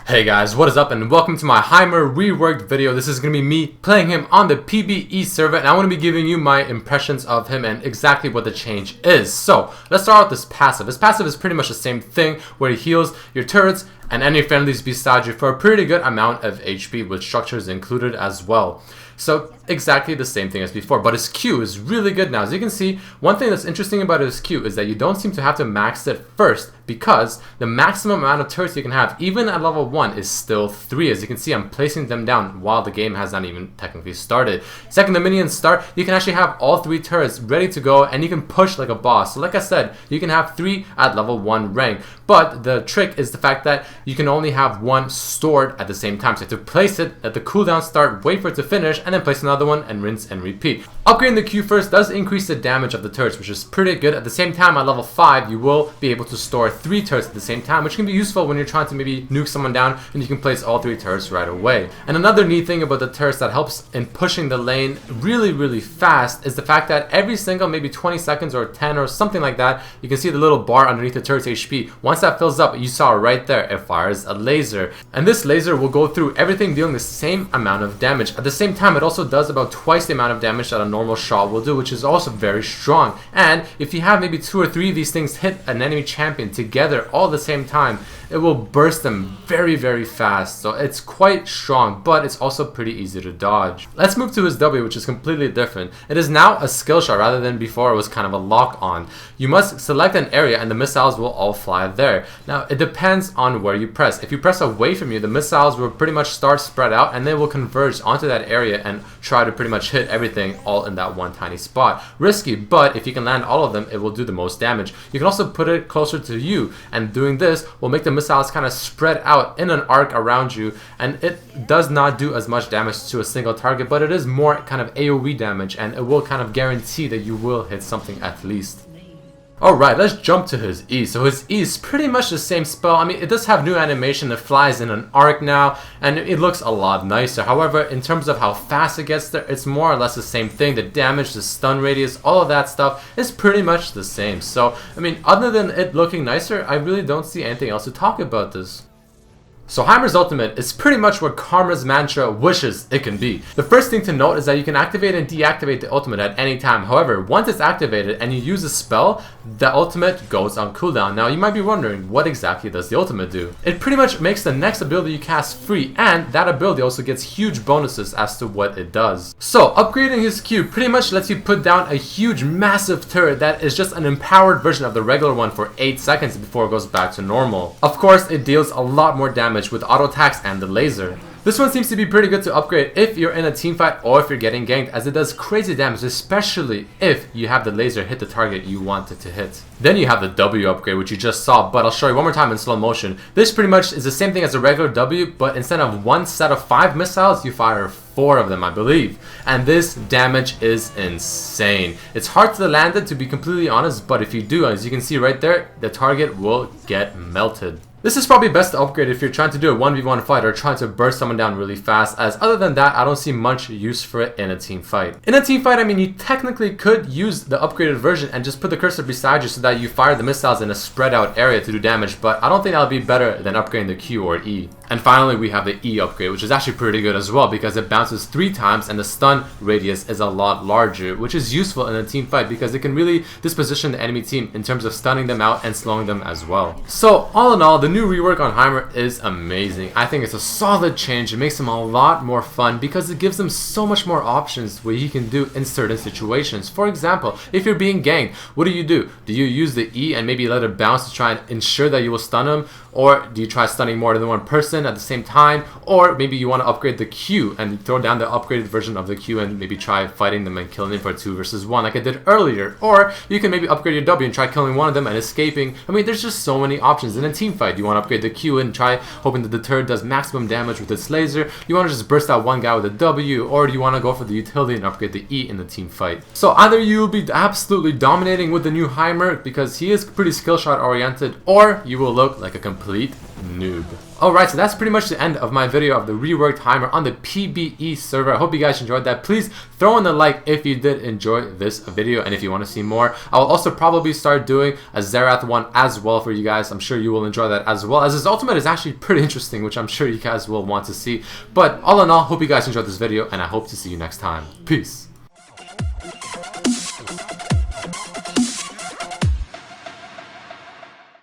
Hey guys, what is up and welcome to my Heimer reworked video. This is going to be me playing him on the PBE server and I want to be giving you my impressions of him and exactly what the change is. So, let's start with this passive. This passive is pretty much the same thing where he heals your turrets and any friendlies beside you for a pretty good amount of HP with structures included as well. So exactly the same thing as before, but his Q is really good now. As you can see, one thing that's interesting about his Q is that you don't seem to have to max it first because the maximum amount of turrets you can have, even at level 1, is still 3. As you can see, I'm placing them down while the game has not even technically started. Second the minions start, you can actually have all 3 turrets ready to go and you can push like a boss. So like I said, you can have 3 at level 1 rank, but the trick is the fact that you can only have 1 stored at the same time. So you have to place it at the cooldown start, wait for it to finish, and then place another one and rinse and repeat. Upgrading the Q first does increase the damage of the turrets, which is pretty good. At the same time, at level 5, you will be able to store 3 turrets at the same time, which can be useful when you're trying to maybe nuke someone down and you can place all 3 turrets right away. And another neat thing about the turrets that helps in pushing the lane really fast is the fact that every single maybe 20 seconds or 10 or something like that, you can see the little bar underneath the turret's HP. Once that fills up, you saw right there, it fires a laser. And this laser will go through everything dealing the same amount of damage. At the same time, it also does about twice the amount of damage that a normal shot will do, which is also very strong. And if you have maybe 2 or 3 of these things hit an enemy champion together all at the same time, it will burst them very fast. So it's quite strong, but it's also pretty easy to dodge. Let's move to his W, which is completely different. It is now a skill shot rather than before it was kind of a lock on. You must select an area and the missiles will all fly there. Now it depends on where you press. If you press away from you, the missiles will pretty much start spread out and they will converge onto that area and try to pretty much hit everything all in that one tiny spot. Risky, but if you can land all of them, it will do the most damage. You can also put it closer to you, and doing this will make the missiles kind of spread out in an arc around you, and it does not do as much damage to a single target, but it is more kind of AoE damage, and it will kind of guarantee that you will hit something at least. Alright, let's jump to his E. So his E is pretty much the same spell. I mean, it does have new animation. It flies in an arc now, and it looks a lot nicer. However, in terms of how fast it gets there, it's more or less the same thing. The damage, the stun radius, all of that stuff is pretty much the same. So, I mean, other than it looking nicer, I really don't see anything else to talk about this. So Heimer's ultimate is pretty much what Karma's mantra wishes it can be. The first thing to note is that you can activate and deactivate the ultimate at any time. However, once it's activated and you use a spell, the ultimate goes on cooldown. Now you might be wondering, what exactly does the ultimate do? It pretty much makes the next ability you cast free, and that ability also gets huge bonuses as to what it does. So upgrading his Q pretty much lets you put down a huge massive turret that is just an empowered version of the regular one for 8 seconds before it goes back to normal. Of course, it deals a lot more damage with auto attacks and the laser. This one seems to be pretty good to upgrade if you're in a team fight or if you're getting ganked, as it does crazy damage, especially if you have the laser hit the target you want it to hit. Then you have the W upgrade, which you just saw, but I'll show you one more time in slow motion. This pretty much is the same thing as a regular W, but instead of 1 set of 5 missiles, you fire 4 of them, I believe. And this damage is insane. It's hard to land it, to be completely honest, but if you do, as you can see right there, the target will get melted. This is probably best to upgrade if you're trying to do a 1v1 fight or trying to burst someone down really fast, as other than that, I don't see much use for it in a team fight. In a team fight, I mean, you technically could use the upgraded version and just put the cursor beside you so that you fire the missiles in a spread out area to do damage, but I don't think that'll be better than upgrading the Q or E. And finally, we have the E upgrade, which is actually pretty good as well because it bounces 3 times and the stun radius is a lot larger, which is useful in a team fight because it can really disposition the enemy team in terms of stunning them out and slowing them as well. So all in all, the new rework on Heimer is amazing. I think it's a solid change. It makes him a lot more fun because it gives him so much more options what he can do in certain situations. For example, if you're being ganked, what do? Do you use the E and maybe let it bounce to try and ensure that you will stun him? Or do you try stunning more than one person at the same time? Or maybe you want to upgrade the Q and throw down the upgraded version of the Q and maybe try fighting them and killing them for 2 versus 1 like I did earlier. Or you can maybe upgrade your W and try killing one of them and escaping. I mean, there's just so many options in a team fight. Do you want to upgrade the Q and try hoping that the turret does maximum damage with its laser? You want to just burst out one guy with a W? Or do you want to go for the utility and upgrade the E in the team fight? So either you will be absolutely dominating with the new Heimer because he is pretty skill shot oriented, or you will look like a complete noob. Alright, so that's pretty much the end of my video of the reworked Heimer on the PBE server. I hope you guys enjoyed that. Please throw in a like if you did enjoy this video, and if you want to see more. I will also probably start doing a Xerath one as well for you guys. I'm sure you will enjoy that as well, as his ultimate is actually pretty interesting, which I'm sure you guys will want to see. But all in all, hope you guys enjoyed this video, and I hope to see you next time. Peace.